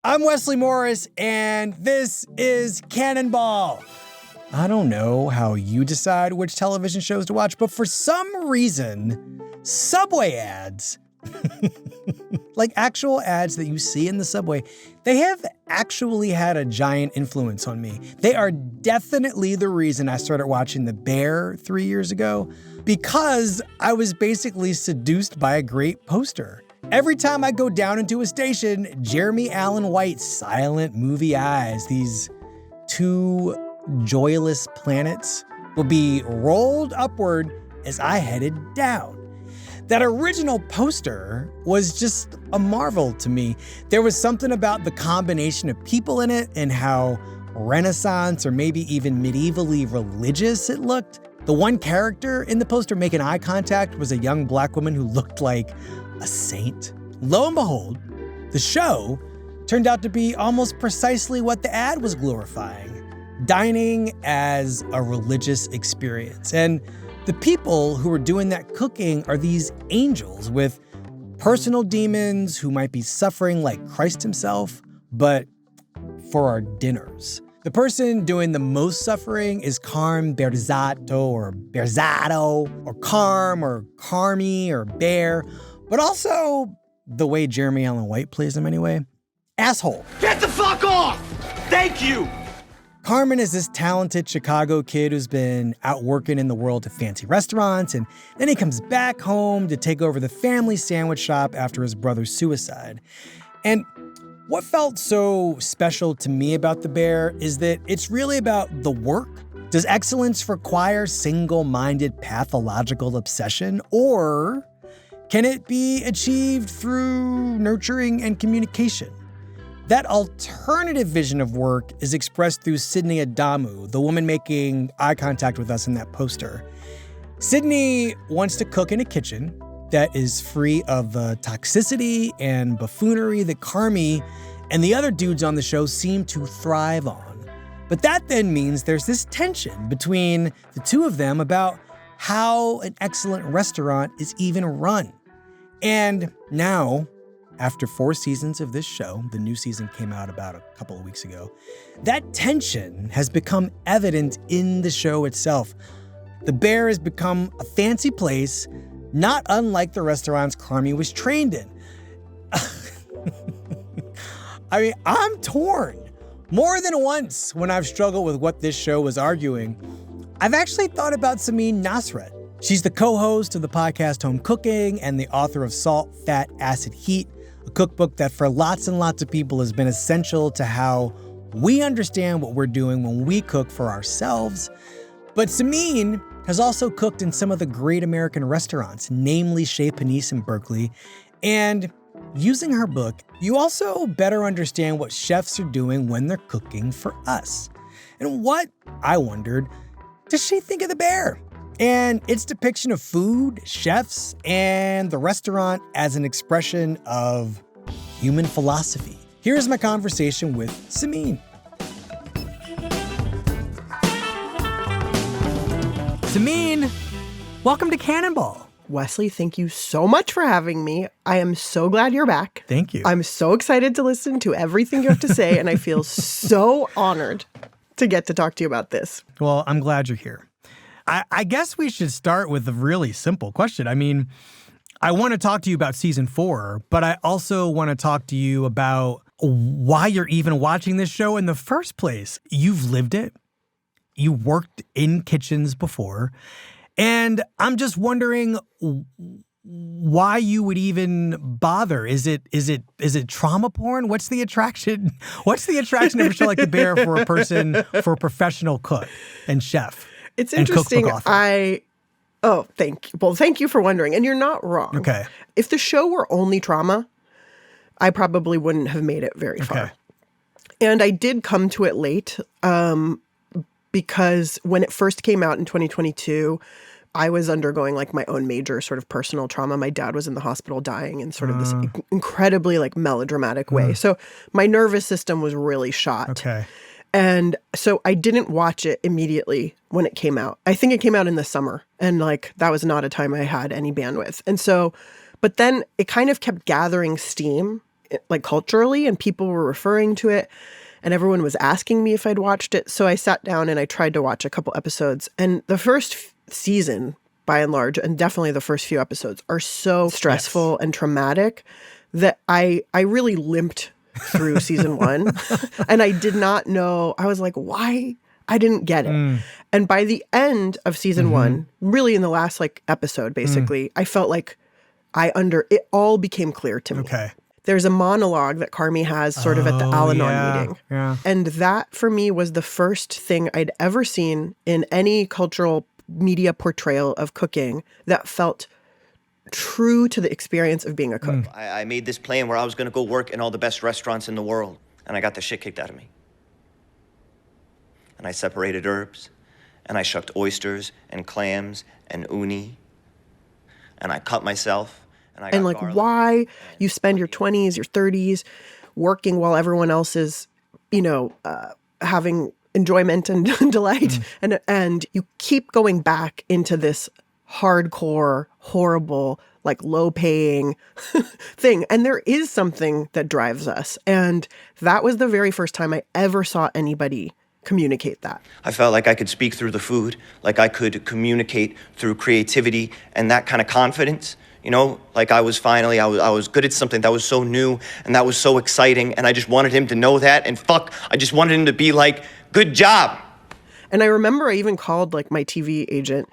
I'm Wesley Morris, and this is Cannonball. I don't know how you decide which television shows to watch, but for some reason, Subway ads, like actual ads that you see in the subway, they have actually had a giant influence on me. They are definitely the reason I started watching The Bear 3 years ago, because I was basically seduced by a great poster. Every time I go down into a station, Jeremy Allen White's silent movie eyes, these two joyless planets, will be rolled upward as I headed down. That original poster was just a marvel to me. There was something about the combination of people in it and how Renaissance or maybe even medievally religious it looked. The one character in the poster making eye contact was a young black woman who looked like a saint. Lo and behold, the show turned out to be almost precisely what the ad was glorifying: dining as a religious experience. And the people who are doing that cooking are these angels with personal demons who might be suffering like Christ himself, but for our dinners. The person doing the most suffering is Carm Berzato or Berzato or Carm or Carmy or Bear, but also the way Jeremy Allen White plays him anyway. Asshole. Get the fuck off! Thank you! Carmen is this talented Chicago kid who's been out working in the world of fancy restaurants, and then he comes back home to take over the family sandwich shop after his brother's suicide. And what felt so special to me about The Bear is that it's really about the work. Does excellence require single-minded pathological obsession, or can it be achieved through nurturing and communication? That alternative vision of work is expressed through Sydney Adamu, the woman making eye contact with us in that poster. Sydney wants to cook in a kitchen that is free of the toxicity and buffoonery that Carmy and the other dudes on the show seem to thrive on. But that then means there's this tension between the two of them about how an excellent restaurant is even run. And now, after 4 seasons of this show, the new season came out about a couple of weeks ago, that tension has become evident in the show itself. The Bear has become a fancy place, not unlike the restaurants Carmy was trained in. I mean, I'm torn. More than once when I've struggled with what this show was arguing, I've actually thought about Samin Nosrat. She's the co-host of the podcast Home Cooking and the author of Salt, Fat, Acid, Heat, a cookbook that for lots and lots of people has been essential to how we understand what we're doing when we cook for ourselves. But Samin has also cooked in some of the great American restaurants, namely Chez Panisse in Berkeley. And using her book, you also better understand what chefs are doing when they're cooking for us. And what, I wondered, does she think of The Bear and its depiction of food, chefs, and the restaurant as an expression of human philosophy? Here's my conversation with Samin. Samin, welcome to Cannonball. Wesley, thank you so much for having me. I am so glad you're back. Thank you. I'm so excited to listen to everything you have to say, and I feel so honored to get to talk to you about this. Well, I'm glad you're here. I guess we should start with a really simple question. I mean, I want to talk to you about season 4, but I also want to talk to you about why you're even watching this show in the first place. You've lived it. You worked in kitchens before. And I'm just wondering why you would even bother. Is it trauma porn? What's the attraction? What's the attraction of a show like The Bear for a professional cook and chef? It's interesting. Thank you. Well, thank you for wondering. And you're not wrong. Okay. If the show were only trauma, I probably wouldn't have made it very far. Okay. And I did come to it late because when it first came out in 2022, I was undergoing like my own major sort of personal trauma. My dad was in the hospital dying in sort of this incredibly like melodramatic way. So my nervous system was really shot. Okay. And so I didn't watch it immediately when it came out. I think it came out in the summer, and like that was not a time I had any bandwidth. And so, but then it kind of kept gathering steam like culturally, and people were referring to it, and everyone was asking me if I'd watched it. So I sat down and I tried to watch a couple episodes. And the first season, by and large, and definitely the first few episodes, are so stressful and traumatic that I really limped through season 1. And I did not know. I was like, why? I didn't get it. And by the end of season 1, really in the last like episode, basically, I felt like it all became clear to me. Okay. There's a monologue that Carmy has sort of at the Al-Anon meeting. Yeah. And that for me was the first thing I'd ever seen in any cultural media portrayal of cooking that felt true to the experience of being a cook. I made this plan where I was going to go work in all the best restaurants in the world, and I got the shit kicked out of me. And I separated herbs, and I shucked oysters and clams and uni, and I cut myself, and I got like garlic. Why you spend your 20s, your 30s working while everyone else is, having enjoyment and delight, and you keep going back into this hardcore, horrible, like low-paying thing. And there is something that drives us. And that was the very first time I ever saw anybody communicate that. I felt like I could speak through the food, like I could communicate through creativity and that kind of confidence. Like I was good at something that was so new and that was so exciting. And I just wanted him to know that. And I just wanted him to be like, good job. And I remember I even called like my TV agent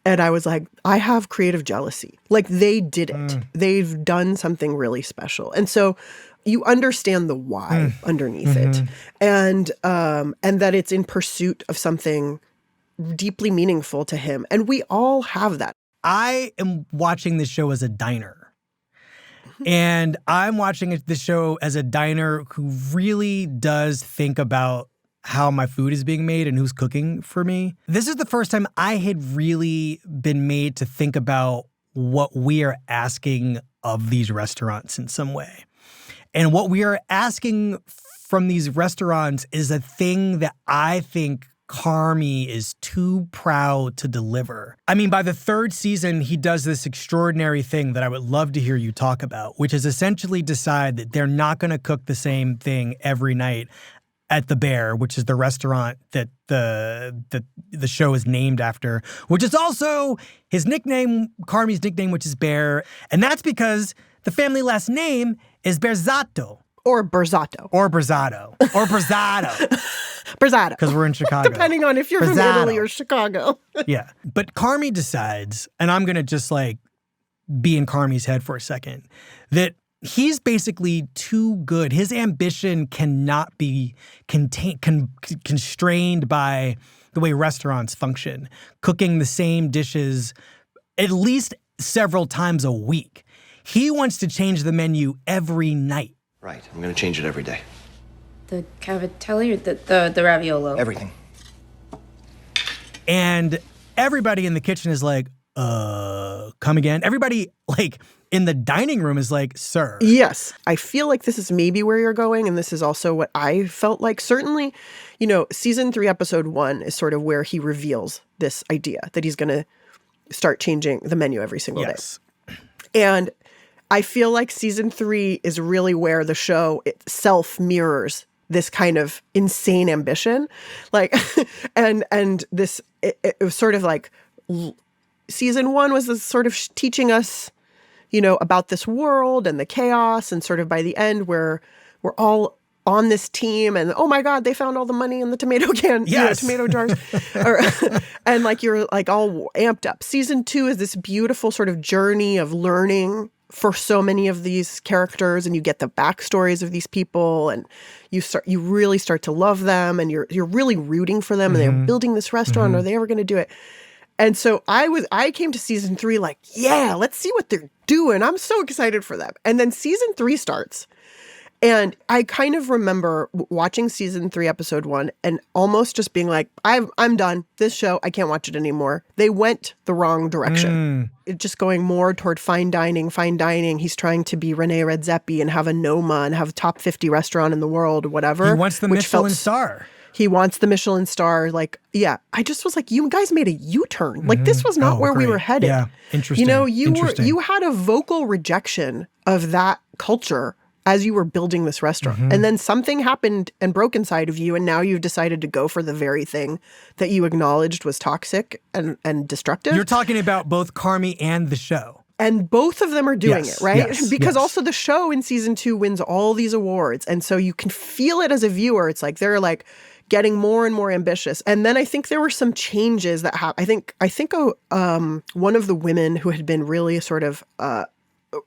and I was like, I have creative jealousy. Like they did it. They've done something really special. And so you understand the why underneath it. And that it's in pursuit of something deeply meaningful to him. And we all have that. I am watching this show as a diner. And I'm watching this show as a diner who really does think about how my food is being made and who's cooking for me. This is the first time I had really been made to think about what we are asking of these restaurants in some way. And what we are asking from these restaurants is a thing that I think Carmy is too proud to deliver. I mean, by the 3rd season, he does this extraordinary thing that I would love to hear you talk about, which is essentially decide that they're not going to cook the same thing every night at the Bear, which is the restaurant that the show is named after, which is also his nickname, Carmy's nickname, which is Bear. And that's because the family last name is Berzato. Or Berzato. Or Berzato. Or Berzado. Berzato. Because we're in Chicago. Depending on if you're from Italy or Chicago. Yeah. But Carmy decides, and I'm going to just like be in Carmy's head for a second, that he's basically too good. His ambition cannot be constrained by the way restaurants function, cooking the same dishes at least several times a week. He wants to change the menu every night. Right, I'm gonna change it every day. The cavatelli or the raviolo? Everything. And everybody in the kitchen is like, come again? Everybody, like, in the dining room is like, sir. Yes. I feel like this is maybe where you're going, and this is also what I felt like. Certainly, season 3, episode 1 is sort of where he reveals this idea that he's going to start changing the menu every single day. And I feel like season 3 is really where the show itself mirrors this kind of insane ambition. Like, and this, it was sort of like season 1 was this sort of teaching us, about this world and the chaos. And sort of by the end, we're all on this team and, oh my God, they found all the money in the tomato can, tomato jars. And like, you're like all amped up. Season 2 is this beautiful sort of journey of learning for so many of these characters, and you get the backstories of these people, and you really start to love them, and you're really rooting for them, and they're building this restaurant. Are they ever going to do it? And so I came to season 3 like, yeah, let's see what they're doing. I'm so excited for them. And then season 3 starts. And I kind of remember watching season 3, episode 1, and almost just being like, I'm done. This show, I can't watch it anymore. They went the wrong direction. It just going more toward fine dining. He's trying to be Rene Redzepi and have a Noma and have a top 50 restaurant in the world, whatever. He wants the Michelin star. He wants the Michelin star. Like, yeah, I just was like, you guys made a U-turn. Like, this was not where we were headed. Yeah, interesting. You had a vocal rejection of that culture as you were building this restaurant. And then something happened and broke inside of you, and now you've decided to go for the very thing that you acknowledged was toxic and destructive. You're talking about both Carmy and the show. And both of them are doing Yes, it, right? yes, Because yes. also the show in season 2 wins all these awards. And so you can feel it as a viewer. It's like they're like getting more and more ambitious. And then I think there were some changes that happened. I think one of the women who had been really sort of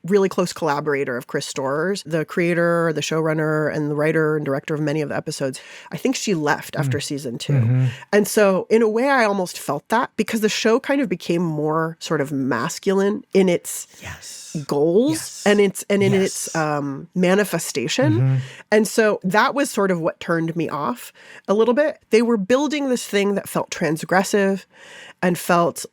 really close collaborator of Chris Storer's, the creator, the showrunner, and the writer and director of many of the episodes, I think she left after season 2. And so in a way, I almost felt that because the show kind of became more sort of masculine in its goals and in its manifestation. And so that was sort of what turned me off a little bit. They were building this thing that felt transgressive and felt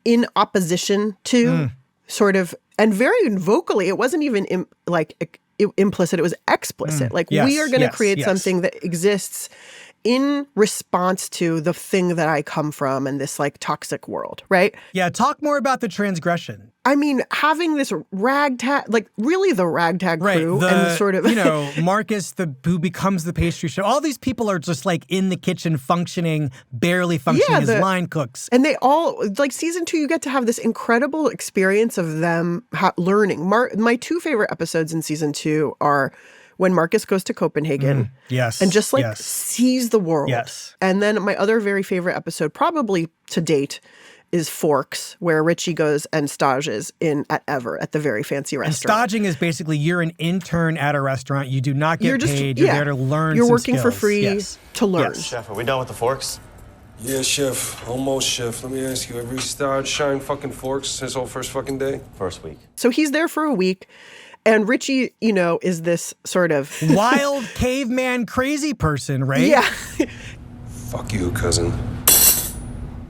in opposition to sort of, and very vocally, it wasn't even implicit, it was explicit. Like, we are going to create something that exists in response to the thing that I come from and this like toxic world, right? Yeah, talk more about the transgression. I mean, having this ragtag, like really the ragtag crew and the sort of... Marcus, who becomes the pastry chef. All these people are just like in the kitchen functioning, barely functioning as line cooks. And they all, like season 2, you get to have this incredible experience of them learning. My 2 favorite episodes in season 2 are when Marcus goes to Copenhagen and just like sees the world. And then my other very favorite episode, probably to date, is Forks, where Richie goes and stages at Ever at the very fancy restaurant. And staging is basically you're an intern at a restaurant. You do not get paid. You're there to learn. You're some working for skills. free to learn. Chef, are we done with the forks? Yeah, chef. Almost, chef. Let me ask you, every star shine fucking forks his whole first fucking day? First week. So he's there for a week. And Richie, is this sort of... wild caveman crazy person, right? Yeah. Fuck you, cousin.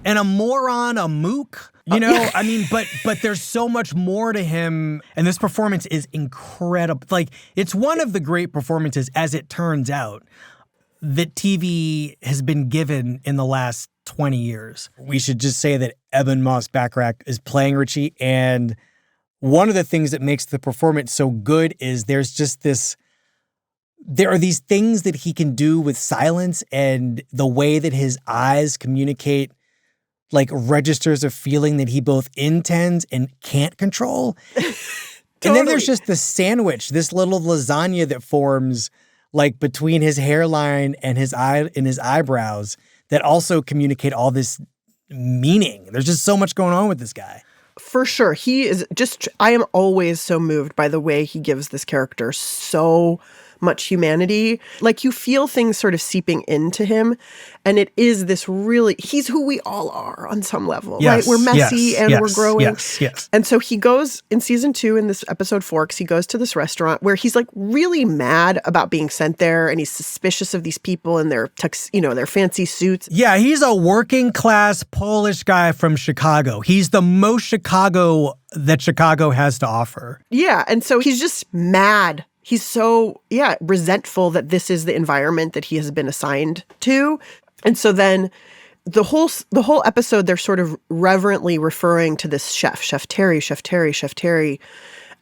And a moron, a mook. I mean, but there's so much more to him. And this performance is incredible. Like, it's one of the great performances, as it turns out, that TV has been given in the last 20 years. We should just say that Eben Moss-Bachrach is playing Richie, and one of the things that makes the performance so good is there are these things that he can do with silence and the way that his eyes communicate like registers of feeling that he both intends and can't control. And then there's just the sandwich, this little lasagna that forms like between his hairline and his eyebrows that also communicate all this meaning. There's just so much going on with this guy. For sure. He is just, I am always so moved by the way he gives this character so much humanity. Like, you feel things sort of seeping into him. And it is this really, he's who we all are on some level, right? We're messy and we're growing. Yes. And so he goes in season 2 in this episode Forks, he goes to this restaurant where he's like really mad about being sent there. And he's suspicious of these people and their their fancy suits. Yeah, he's a working class Polish guy from Chicago. He's the most Chicago that Chicago has to offer. Yeah. And so he's just mad. He's so, resentful that this is the environment that he has been assigned to. And so then the whole episode, they're sort of reverently referring to this chef, Chef Terry.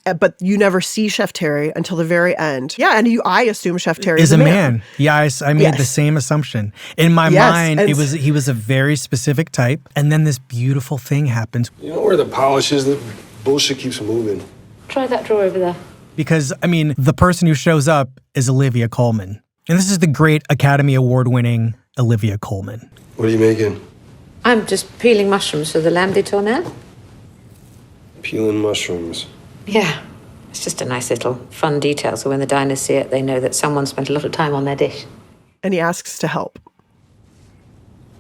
But you never see Chef Terry until the very end. Yeah, and I assume Chef Terry is a man. Yeah, I made the same assumption. In my mind, he was a very specific type. And then this beautiful thing happens. You know where the polish is? The bullshit keeps moving. Try that drawer over there. Because, I mean, the person who shows up is Olivia Colman. And this is the great Academy Award-winning Olivia Colman. What are you making? I'm just peeling mushrooms for the lamb de tournelle. Peeling mushrooms. Yeah, it's just a nice little fun detail, so when the diners see it, they know that someone spent a lot of time on their dish. And he asks to help.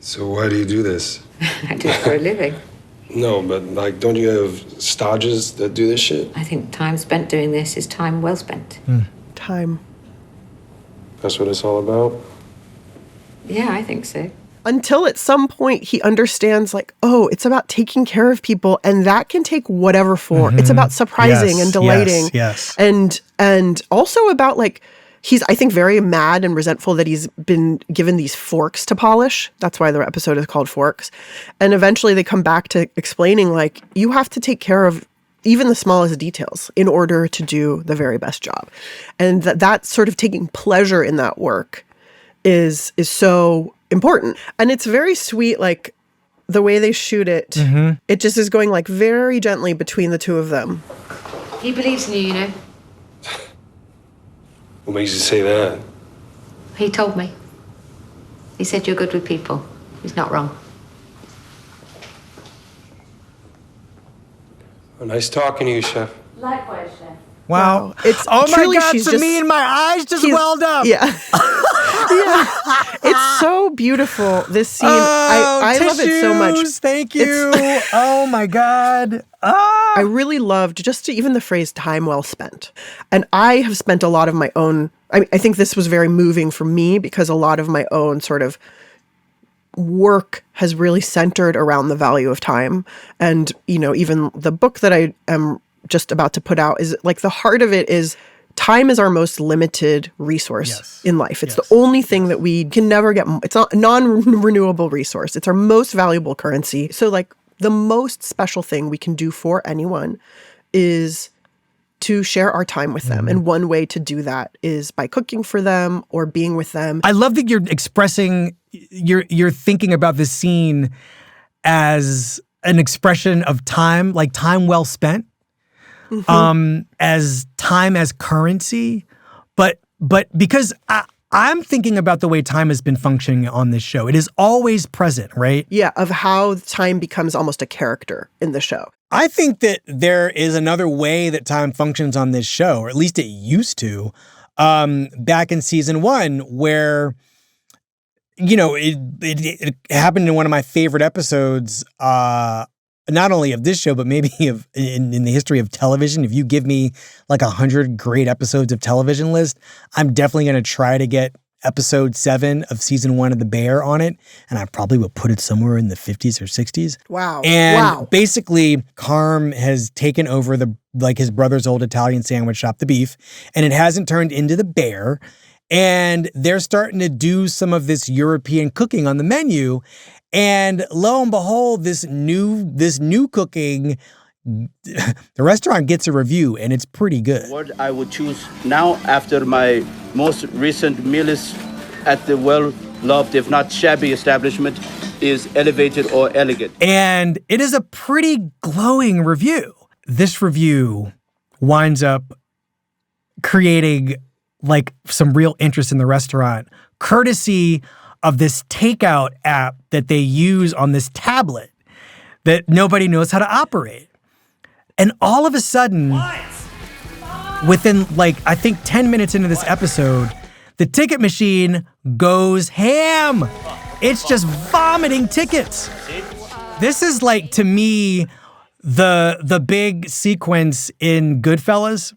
So why do you do this? I do it for a living. No, but like, don't you have stages that do this shit? I think time spent doing this is time well spent. Time. That's what it's all about? Yeah, I think so. Until at some point he understands, like, oh, it's about taking care of people, and that can take whatever form. It's about surprising and delighting. Yes. And also about, like, he's, I think, very mad and resentful that he's been given these forks to polish. That's why the episode is called Forks. And eventually they come back to explaining, like, you have to take care of even the smallest details in order to do the very best job. And that sort of taking pleasure in that work is so important. And it's very sweet, like the way they shoot it. It just is going like very gently between the two of them. He believes in you, you know. What makes you say that? He told me. He said you're good with people. He's not wrong. Well, nice talking to you, Chef. Likewise, Chef. Wow. It's oh my truly, God, she's Samin, my eyes just welled up. Yeah. Yeah. It's so beautiful, this scene. I love it so much. Thank you. Oh my God. I really loved just even the phrase time well spent. And I have spent a lot of my own, I think this was very moving for me because a lot of my own sort of work has really centered around the value of time. And, you know, even the book that I am just about to put out is like the heart of it is time is our most limited resource in life. It's the only thing that we can never get. It's a non-renewable resource. It's our most valuable currency. So like the most special thing we can do for anyone is to share our time with them. And one way to do that is by cooking for them or being with them. I love that you're expressing, you're thinking about this scene as an expression of time, like time well spent. As time as currency, but because I'm thinking about the way time has been functioning on this show. It is always present, right? Yeah, of how time becomes almost a character in the show. I think that there is another way that time functions on this show, or at least it used to, back in season 1, where, you know, it happened in one of my favorite episodes, not only of this show, but maybe of in the history of television. If you give me like 100 great episodes of television list, I'm definitely going to try to get episode 7 of season 1 of The Bear on it. And I probably will put it somewhere in the 50s or 60s. Wow. And basically Carm has taken over his brother's old Italian sandwich shop, The Beef, and it hasn't turned into The Bear. And they're starting to do some of this European cooking on the menu. And lo and behold, this new cooking, the restaurant gets a review, and it's pretty good. What I would choose now after my most recent meal is at the well-loved, if not shabby establishment, is elevated or elegant. And it is a pretty glowing review. This review winds up creating like some real interest in the restaurant, courtesy of this takeout app that they use on this tablet that nobody knows how to operate. And all of a sudden, within like, I think 10 minutes into this episode, the ticket machine goes ham. It's just vomiting tickets. This is like, to me, the big sequence in Goodfellas.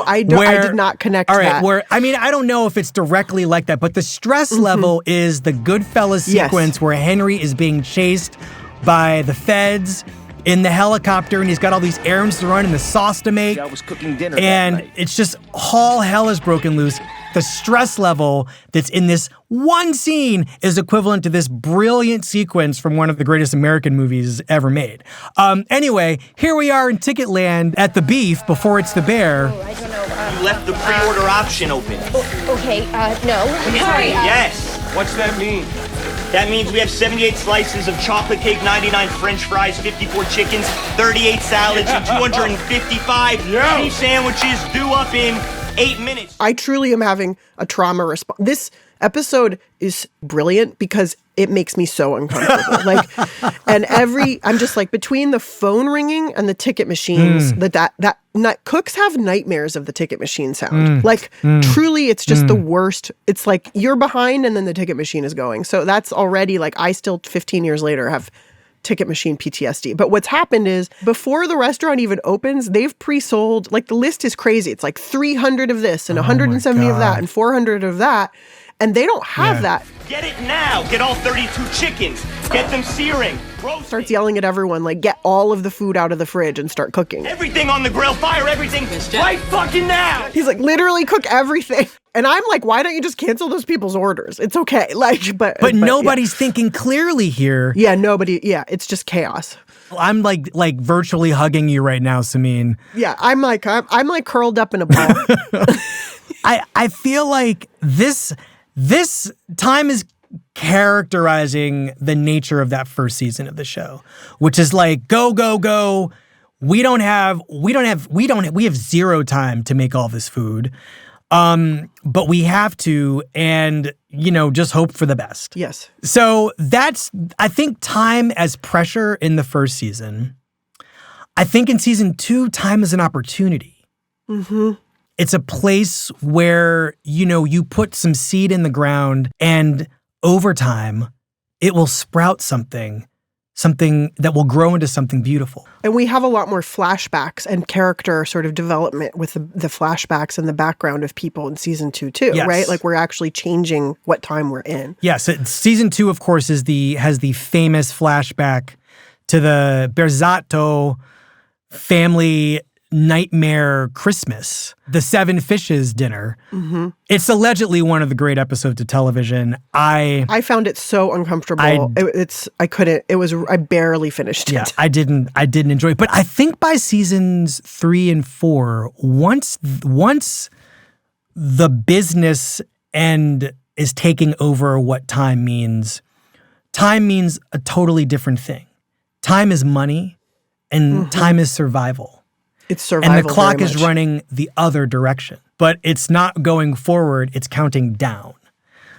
I did not connect that. I don't know if it's directly like that, but the stress level is the Goodfellas sequence where Henry is being chased by the feds in the helicopter, and he's got all these errands to run and the sauce to make. I was cooking dinner and that night. It's just all hell is broken loose. The stress level that's in this one scene is equivalent to this brilliant sequence from one of the greatest American movies ever made. Anyway, here we are in Ticketland at The Beef before it's The Bear. Oh, I don't know. You left the pre-order option open. Okay, no. Sorry. Yes. What's that mean? That means we have 78 slices of chocolate cake, 99 French fries, 54 chickens, 38 salads, and 255 beef sandwiches due up in 8 minutes. I truly am having a trauma response. This episode is brilliant because it makes me so uncomfortable. I'm just like, between the phone ringing and the ticket machines, cooks have nightmares of the ticket machine sound. Truly, it's just the worst. It's like you're behind and then the ticket machine is going. So that's already like, I still 15 years later have ticket machine PTSD. But what's happened is before the restaurant even opens, they've pre-sold, like the list is crazy. It's like 300 of this and 170 of that and 400 of that. And they don't have that. Get it now. Get all 32 chickens. Get them searing. Starts yelling at everyone, like, get all of the food out of the fridge and start cooking. Everything on the grill. Fire everything right fucking now. He's like, literally cook everything. And I'm like, why don't you just cancel those people's orders? It's okay. Like, but nobody's thinking clearly here. Yeah, nobody. Yeah, it's just chaos. I'm like virtually hugging you right now, Samin. Yeah, I'm like curled up in a ball. I feel like this time is characterizing the nature of that first season of the show, which is like go, go, go. We have zero time to make all this food. But we have to, and, just hope for the best. Yes. So I think time as pressure in the first season. I think in season 2, time is an opportunity. Mm-hmm. It's a place where, you put some seed in the ground, and over time, it will sprout something that will grow into something beautiful. And we have a lot more flashbacks and character sort of development with the flashbacks and the background of people in season 2 too, yes. Right? Like we're actually changing what time we're in. Yes, season 2, of course, has the famous flashback to the Berzato family nightmare Christmas, the 7 fishes dinner. Mm-hmm. It's allegedly one of the great episodes of television. I found it so uncomfortable. I barely finished it. Yeah, I didn't enjoy it. But I think by seasons 3 and 4, once the business end is taking over what time means a totally different thing. Time is money, and time is survival. It's survival. And the clock is running the other direction. But it's not going forward, it's counting down.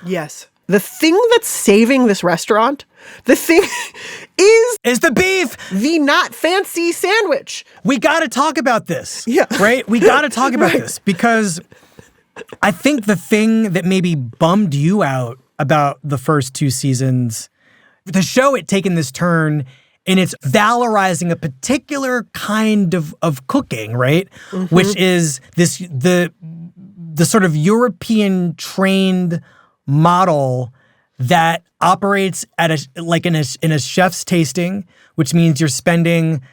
Yes. The thing that's saving this restaurant, is the beef. The not fancy sandwich. We got to talk about this. Yeah. Right? We got to talk about this because I think the thing that maybe bummed you out about the first 2 seasons, the show had taken this turn and it's valorizing a particular kind of cooking, right? Mm-hmm. Which is the sort of European trained model that operates at in a chef's tasting, which means you're spending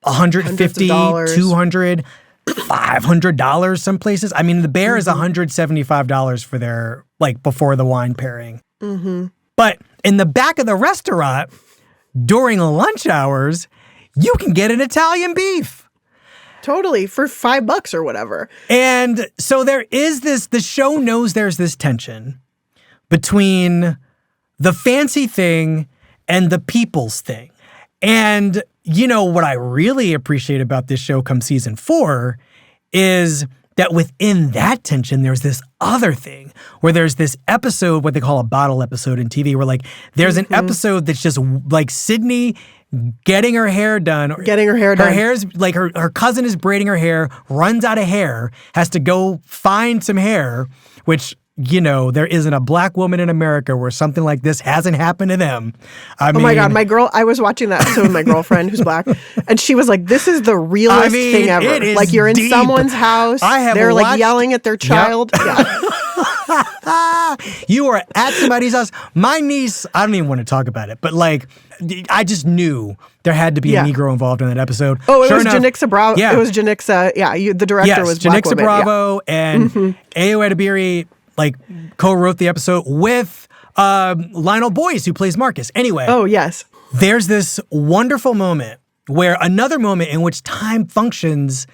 $150, $200, $500 some places. I mean, the Bear is $175 for their before the wine pairing. Mm-hmm. But in the back of the restaurant, during lunch hours, you can get an Italian beef. Totally, for $5 or whatever. And so the show knows there's this tension between the fancy thing and the people's thing. And, what I really appreciate about this show come season 4 is that within that tension, there's this other thing where there's this episode, what they call a bottle episode in TV, where there's an episode that's just Sydney getting her hair done. Her hair's her cousin is braiding her hair, runs out of hair, has to go find some hair, which, there isn't a black woman in America where something like this hasn't happened to them. Oh my God, I was watching that episode with my girlfriend who's black, and she was like, this is the realest thing ever. It is you're in deep. Someone's house, they're yelling at their child. Yep. Yeah. You are at somebody's house. My niece, I don't even want to talk about it, but I just knew there had to be a Negro involved in that episode. Oh, it was Janixa Bravo. Yeah. It was Janixa. Yeah, the director was black Janixa Bravo and Ayo Edebiri co-wrote the episode with Lionel Boyce, who plays Marcus. Anyway. Oh, yes. There's this wonderful moment where another moment in which time functions,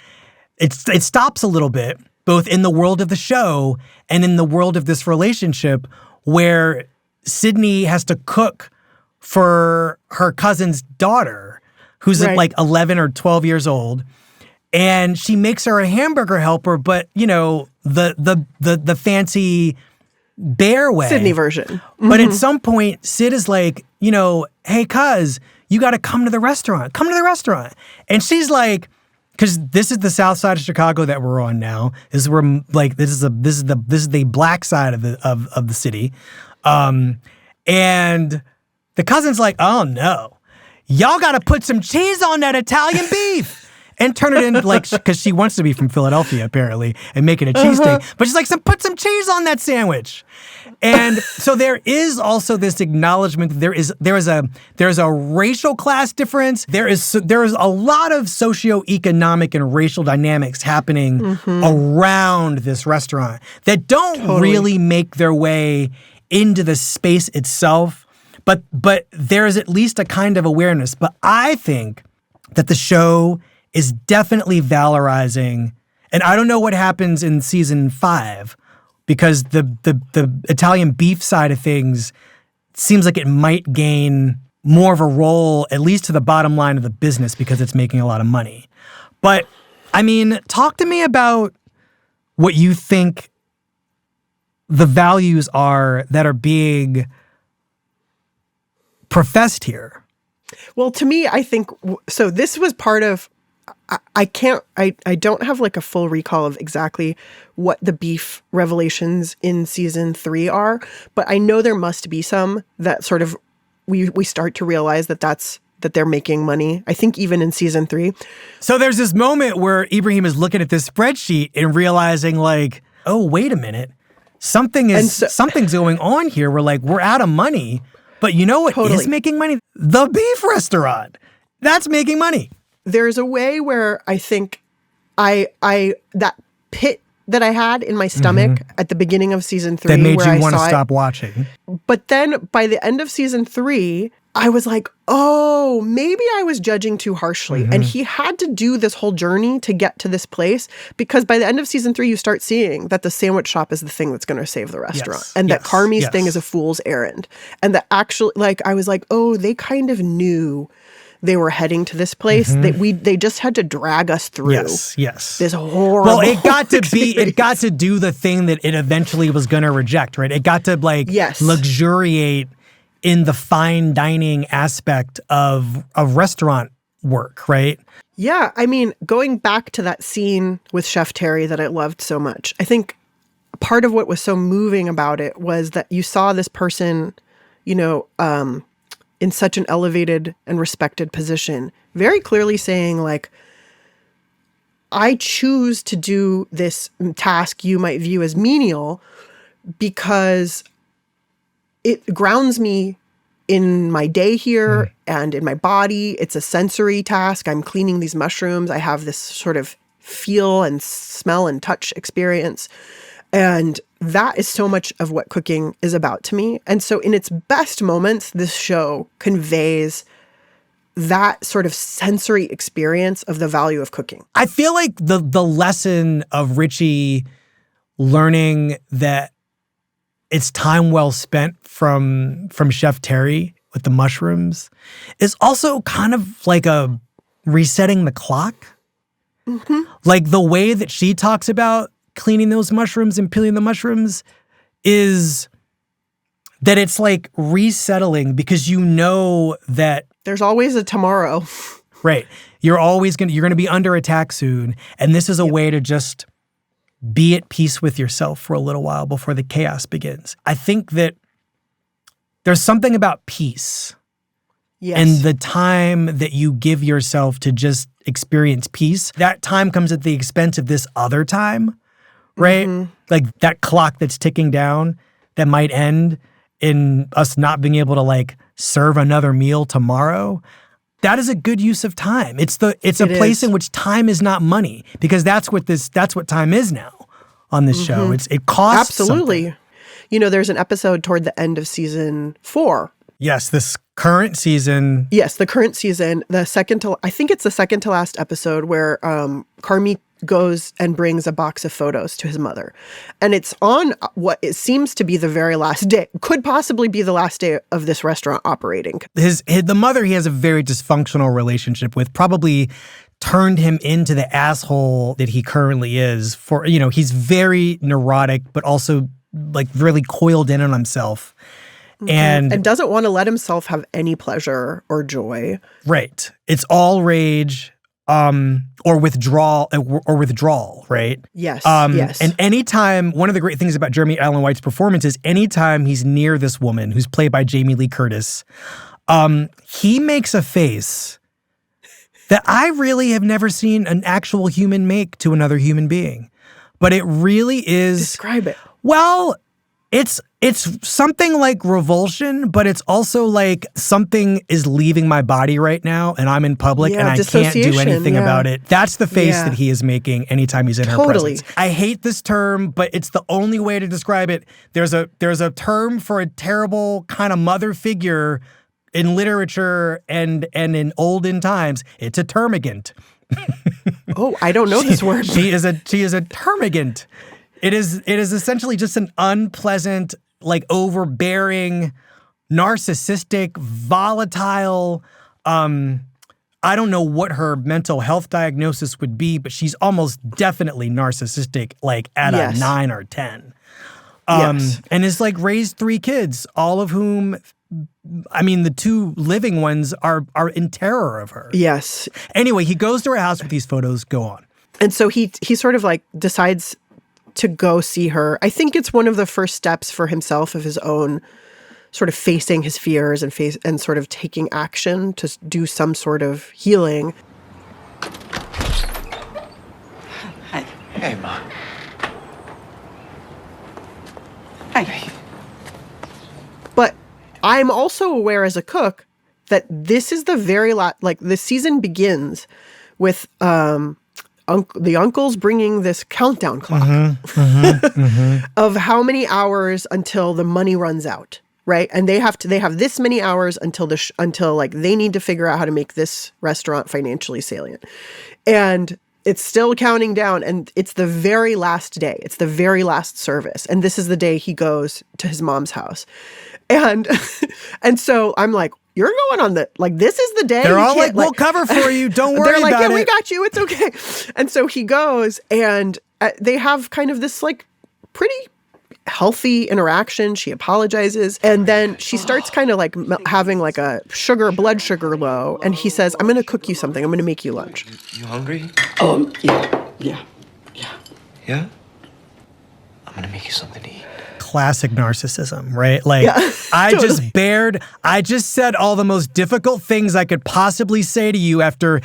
it stops a little bit, both in the world of the show and in the world of this relationship, where Sydney has to cook for her cousin's daughter, who's 11 or 12 years old. And she makes her a hamburger helper, but the fancy Bear way. Sydney version. Mm-hmm. But at some point, Sid is like, hey, cuz, you got to come to the restaurant. Come to the restaurant. And she's like, because this is the south side of Chicago that we're on now. This is where this is the black side of the city. And the cousin's like, oh no, y'all got to put some cheese on that Italian beef. And turn it in because she wants to be from Philadelphia apparently and make it a cheesesteak. But she's like, put some cheese on that sandwich. And so there is also this acknowledgement that there is a racial class difference. There is a lot of socioeconomic and racial dynamics happening around this restaurant that don't really make their way into the space itself. But there is at least a kind of awareness. But I think that the show is definitely valorizing, and I don't know what happens in season 5, because the Italian beef side of things seems like it might gain more of a role, at least to the bottom line of the business, because it's making a lot of money. But, I mean, talk to me about what you think the values are that are being professed here. Well, to me, I think, so this was part of, I don't have like a full recall of exactly what the beef revelations in season 3 are, but I know there must be some that sort of, we start to realize that they're making money. I think even in season 3. So there's this moment where Ibrahim is looking at this spreadsheet and realizing like, oh, wait a minute. Something's going on here. We're out of money. But you know what is making money? The beef restaurant. That's making money. There's a way where I think that pit that I had in my stomach at the beginning of season 3 that made you want to stop watching. But then by the end of season 3, I was like, oh, maybe I was judging too harshly. And he had to do this whole journey to get to this place, because by the end of season 3, you start seeing that the sandwich shop is the thing that's going to save the restaurant. And that Carmi's thing is a fool's errand. And that actually, I was like, oh, they kind of knew they were heading to this place. They just had to drag us through. Yes. This horrible. Well, it got to do the thing that it eventually was going to reject, right? It got to luxuriate in the fine dining aspect of restaurant work, right? Yeah, I mean, going back to that scene with Chef Terry that I loved so much, I think part of what was so moving about it was that you saw this person, in such an elevated and respected position, very clearly saying, like, I choose to do this task you might view as menial because it grounds me in my day here and in my body. It's a sensory task. I'm cleaning these mushrooms. I have this sort of feel and smell and touch experience. And that is so much of what cooking is about to me. And so in its best moments, this show conveys that sort of sensory experience of the value of cooking. I feel like the lesson of Richie learning that it's time well spent from Chef Terry with the mushrooms is also kind of like a resetting the clock. Like the way that she talks about cleaning those mushrooms and peeling the mushrooms is that it's like resettling, because you know that there's always a tomorrow. Right. You're going to be under attack soon. And this is a way to just be at peace with yourself for a little while before the chaos begins. I think that there's something about peace and the time that you give yourself to just experience peace. That time comes at the expense of this other time, right? Like that clock that's ticking down that might end in us not being able to serve another meal tomorrow. That is a good use of time. It's a place in which time is not money, because that's what time is now on this show. It costs absolutely something. There's an episode toward the end of season 4. Yes, this current season. Yes, the current season, I think it's the second to last episode where Carmi goes and brings a box of photos to his mother. And it's on what it seems to be the very last day, could possibly be the last day of this restaurant operating. The mother he has a very dysfunctional relationship with, probably turned him into the asshole that he currently is. He's very neurotic, but also really coiled in on himself. And doesn't want to let himself have any pleasure or joy. Right. It's all rage. Or withdrawal, right? Yes, yes. And anytime, one of the great things about Jeremy Allen White's performance is anytime he's near this woman, who's played by Jamie Lee Curtis, he makes a face that I really have never seen an actual human make to another human being. But it really is... Describe it. Well, It's something like revulsion, but it's also like something is leaving my body right now and I'm in public and I can't do anything about it. That's the face that he is making anytime he's in her presence. I hate this term, but it's the only way to describe it. There's a term for a terrible kind of mother figure in literature and in olden times. It's a termagant. Oh, I don't know this word. She is a termagant. It is essentially just an unpleasant, like overbearing, narcissistic, volatile. I don't know what her mental health diagnosis would be, but she's almost definitely narcissistic, like at a 9 or 10. And is like raised 3 kids, all of whom, I mean, the 2 living ones are in terror of her. Yes. Anyway, he goes to her house with these photos. Go on. And so he sort of like decides to go see her. I think it's one of the first steps for himself of his own sort of facing his fears and sort of taking action to do some sort of healing. Hi. Hey, Ma. Hi. But I'm also aware as a cook that this is the very like the season begins with the uncles bringing this countdown clock of how many hours until the money runs out, right? And they have this many hours until until like they need to figure out how to make this restaurant financially salient. And it's still counting down, and it's the very last day. It's the very last service. And this is the day he goes to his mom's house. And so I'm like, you're going on this is the day. They're all like, we'll cover for you. Don't worry about it. They're like, yeah, we got you. It's okay. And so he goes, and they have kind of this like pretty healthy interaction. She apologizes. And then she starts kind of like having like a blood sugar low. And he says, I'm going to cook you something. I'm going to make you lunch. You hungry? Yeah. Yeah? I'm gonna make you something to eat. Classic narcissism, right? Like, totally. I just said all the most difficult things I could possibly say to you after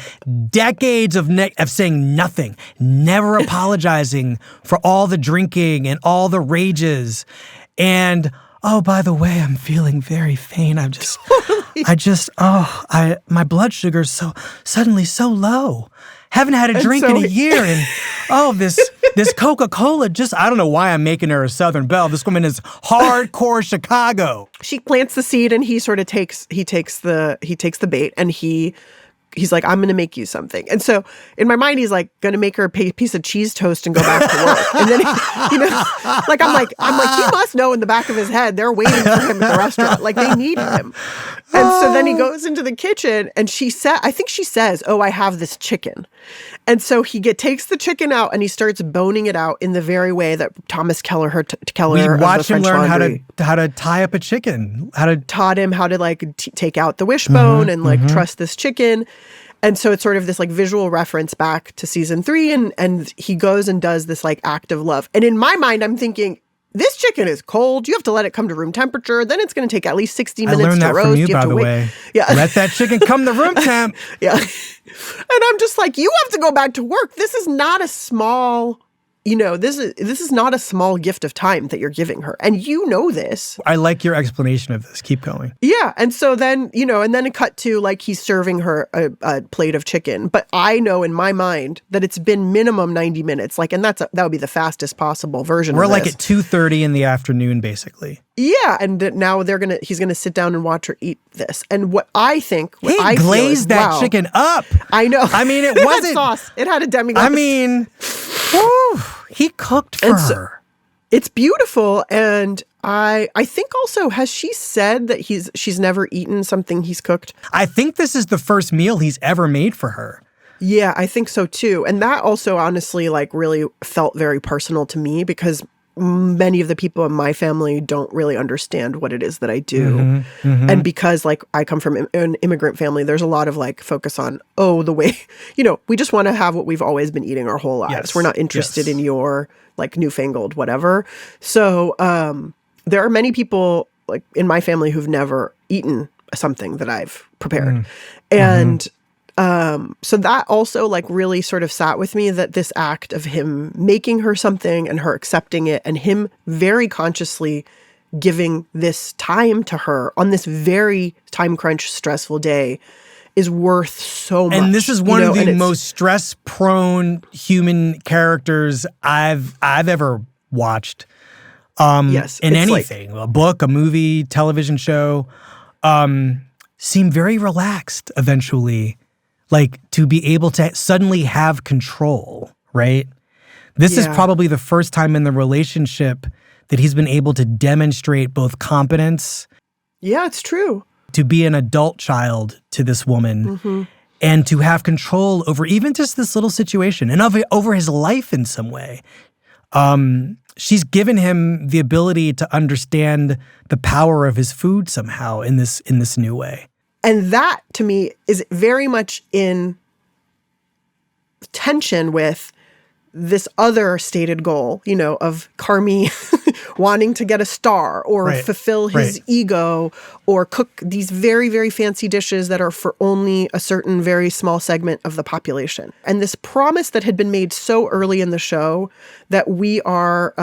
decades of saying nothing, never apologizing for all the drinking and all the rages. And, oh, by the way, I'm feeling very faint. My blood sugar's suddenly so low. Haven't had a drink in a year, and this Coca-Cola I don't know why I'm making her a Southern Belle. This woman is hardcore Chicago. She plants the seed, and he sort of takes the bait, and he's like, I'm going to make you something. And so in my mind, he's like going to make her a piece of cheese toast and go back to work. And then, I'm like, he must know in the back of his head, they're waiting for him at the restaurant. Like they need him. And so then he goes into the kitchen and I think she says, oh, I have this chicken. And so he takes the chicken out and he starts boning it out in the very way that Thomas Keller we watch him learn Laundry how to tie up a chicken. Taught him how to like take out the wishbone and like truss this chicken. And so it's sort of this like visual reference back to season 3 and he goes and does this like act of love. And in my mind, I'm thinking, this chicken is cold. You have to let it come to room temperature. Then it's going to take at least 60 minutes to roast. I learned that from you, by the way. Yeah. Let that chicken come to room temp. Yeah. And I'm just like, you have to go back to work. This is not a small, this is not a small gift of time that you're giving her. And you know this. I like your explanation of this. Keep going. Yeah. And so then, and then it cut to like he's serving her a plate of chicken. But I know in my mind that it's been minimum 90 minutes. Like, and that would be the fastest possible version of this. We're like at 2:30 in the afternoon, basically. Yeah. And now he's going to sit down and watch her eat this. And what I think, he glazed that chicken up. I know. I mean, it wasn't sauce. It had a demi-glace. I mean, whew, he cooked for her. It's beautiful. And I think also, has she said that she's never eaten something he's cooked? I think this is the first meal he's ever made for her. Yeah, I think so too. And that also honestly like really felt very personal to me because many of the people in my family don't really understand what it is that I do. And because like I come from an immigrant family, there's a lot of like focus on, the way, we just want to have what we've always been eating our whole lives. Yes. We're not interested in your like newfangled whatever. So there are many people like in my family who've never eaten something that I've prepared. And So that also like really sort of sat with me, that this act of him making her something and her accepting it and him very consciously giving this time to her on this very time crunch, stressful day is worth so much. And this is one of the most stress-prone human characters I've ever watched. Yes, in it's anything, a book, a movie, television show, seem very relaxed eventually, like to be able to suddenly have control, right? This is probably the first time in the relationship that he's been able to demonstrate both competence. Yeah, it's true. To be an adult child to this woman and to have control over even just this little situation and over his life in some way. She's given him the ability to understand the power of his food somehow in this new way. And that, to me, is very much in tension with this other stated goal, you know, of Carmi wanting to get a star or fulfill his ego or cook these very, very fancy dishes that are for only a certain very small segment of the population. And this promise that had been made so early in the show that we are,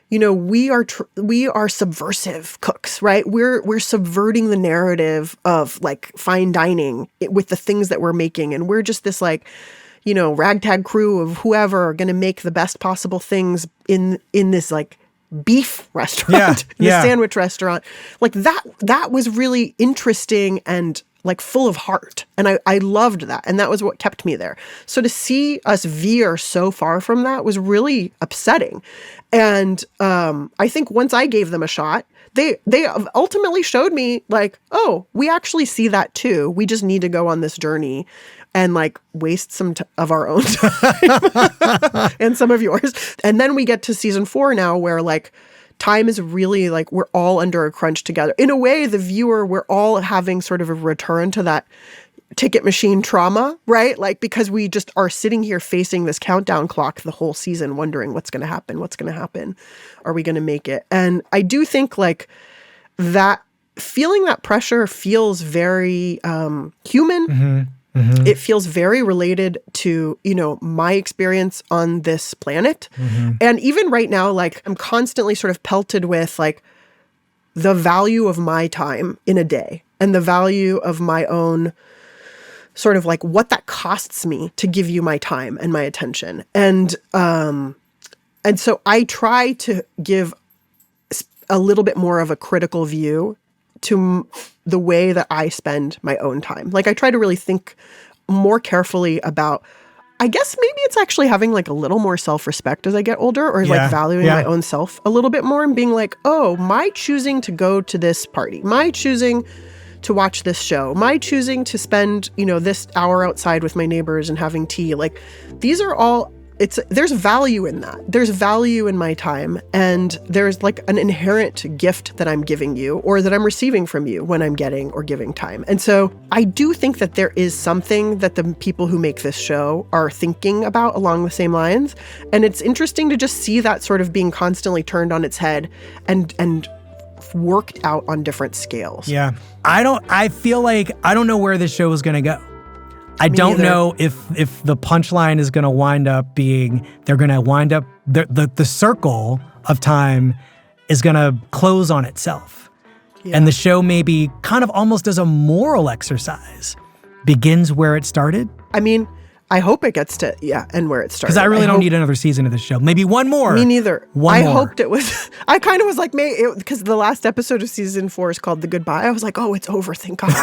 we are subversive cooks, right? We're subverting the narrative of like fine dining with the things that we're making. And we're just this like, ragtag crew of whoever are going to make the best possible things in this like beef restaurant, sandwich restaurant. Like that was really interesting and like full of heart. And I loved that. And that was what kept me there. So to see us veer so far from that was really upsetting. And I think once I gave them a shot, they ultimately showed me like, oh, we actually see that too. We just need to go on this journey and like waste some of our own time and some of yours. And then we get to season 4 now where like time is really like we're all under a crunch together. In a way, the viewer, we're all having sort of a return to that ticket machine trauma, right? Like because we just are sitting here facing this countdown clock the whole season wondering what's going to happen, are we going to make it? And I do think like that feeling that pressure feels very human. It feels very related to, my experience on this planet. And even right now, like I'm constantly sort of pelted with like the value of my time in a day and the value of my own sort of like what that costs me to give you my time and my attention. And so I try to give a little bit more of a critical view to the way that I spend my own time. Like I try to really think more carefully about, I guess maybe it's actually having like a little more self-respect as I get older or like valuing my own self a little bit more and being like, oh, my choosing to go to this party, my choosing to watch this show, my choosing to spend, this hour outside with my neighbors and having tea, like these are all, there's value in that. There's value in my time. And there's like an inherent gift that I'm giving you or that I'm receiving from you when I'm getting or giving time. And so I do think that there is something that the people who make this show are thinking about along the same lines. And it's interesting to just see that sort of being constantly turned on its head and worked out on different scales. Yeah. I feel like I don't know where this show is going to go. I don't know if the punchline is going to wind up being they're going to wind up the circle of time is going to close on itself. Yeah. And the show maybe kind of almost as a moral exercise begins where it started. I mean, I hope it gets to, and where it started. Because I really don't need another season of this show. Maybe one more. Me neither. I hoped it was, I kind of was like, because the last episode of season 4 is called The Goodbye. I was like, oh, it's over, thank God.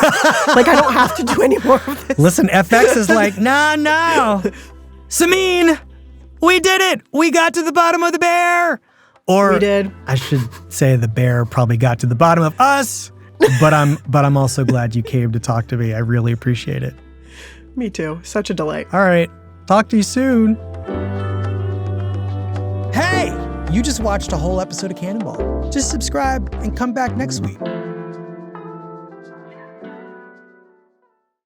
Like, I don't have to do any more of this. Listen, FX is like, no. Samin, we did it. We got to the bottom of the bear. Or we did. I should say the bear probably got to the bottom of us. But I'm also glad you came to talk to me. I really appreciate it. Me too. Such a delight. All right. Talk to you soon. Hey, you just watched a whole episode of Cannonball. Just subscribe and come back next week.